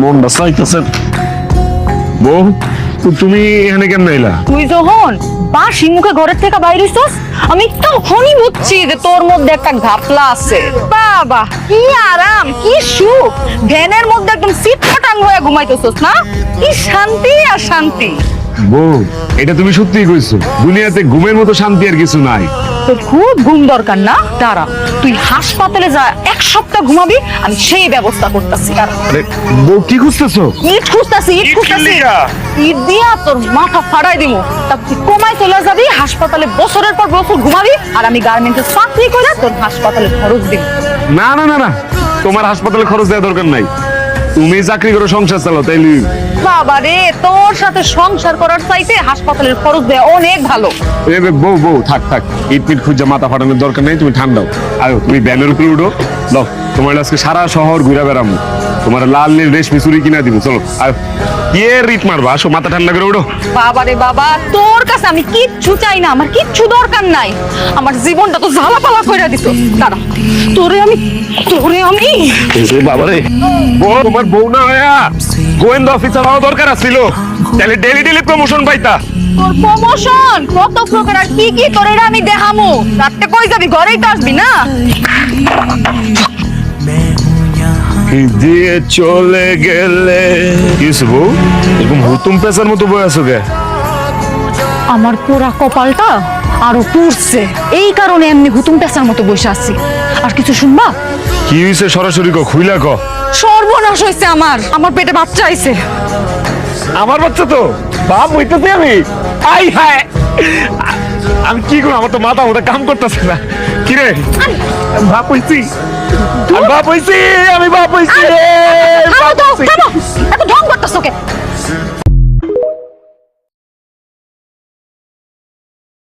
মনটা চাইতেছে। বউ, তুমি এখানে কেন নাইলা? তুই যখন বাসি মুখে ঘরের থেকে বাইরে হইছস, আমি তখনই বুঝছি যে তোর মধ্যে একটা ঘাপলা আছে। বাবা কি আরাম, কি সুখ, ভ্যানের মধ্যে একদম সিটপাটাং হয়ে ঘুমাইতেছস না? কি শান্তি আর শান্তি। বউ, এটা তুমি সত্যিই কইছো, দুনিয়াতে ঘুমের মতো শান্তি আর কিছু নাই। তোর খুব ঘুম দরকার না? দাঁড়া, তুই হাসপাতালে যা 1 সপ্তাহ ঘুমাবি, আমি সেই ব্যবস্থা করতেছি। আরে বউ, কি খুঁজতেছো? ইট খুঁজতাছি, ইট ইট খুঁজতাছি। কিল্লিগা? ইট দিয়া তোর মাথা ফাড়াই দিমু। তারপর তুই কমায় চলে যাবি, হাসপাতালে বছরের পর বছর ঘুমাবি, আর আমি গার্মেন্টে চাকরি করে তোর হাসপাতালে খরচ দিব। না না না না, তোমার হাসপাতালে খরচ দেওয়া দরকার নাই। তুমি চাকরি করে সংসার চালাও, তাইলে। বাবা রে, তোর সাথে সংসার করার চাইতে হাসপাতালের খরচ দেয়া অনেক ভালো। বউ বউ, থাক থাক, ইট পিট খুঁজে মাথা ফাটানোর দরকার নেই, তুমি ঠান্ডাও। আয়ো, তুমি ব্যানের উপরে উঠো। লও, তোমার আজকে সারা শহর ঘুরে বেড়ামো, তোমার লাল নীল রেশমি চুরি কিনা দিব। চলো আয়ো, কে রিট মারবা, আসো, মাথা ঠান্ডা করে উঠো। বাবা রে বাবা, তোর কাছে আমি কিচ্ছু চাই না, আমার কিচ্ছু দরকার নাই। আমার জীবনটা তো ঝালাপালা কইরা দিছ। দাঁড়া, তোরে আমি বাবা রে, বউ, তোমার বউ না হইয়া গোয়েন্দা অফিসার হওয়া দরকার ছিল, তাহলে ডেলি ডেলি প্রমোশন পাইতা। তোর প্রমোশন কত প্রকার আর কি কি, তোর এটা আমি দেখামু। রাতে কই যাবি, ঘরেই তো আসবি না। দিয়ে চলে গেলে কিছু বউ, এরকম হুতুম পেশার মতো বই আছো গে? আমার পোড়া কপালটা আরো পুড়ছে, এই কারণে এমনি হুতুম পেঁচার মতো বসে আছি। আর কিছু শুনবা? কি হইছে, সরাসরি ক, খুইলা ক। সর্বনাশ হয়েছে আমার পেটে বাচ্চা আইছে। আমার বাচ্চা তো বাপ হইতেছি আমি। আই হায়, আমি কি করব, আমার তো মাথা ওটা কাম করতেছে না। কি রে, বাপ হইছি, আমি বাপ হইছি, আমি বাপ হইছি রে।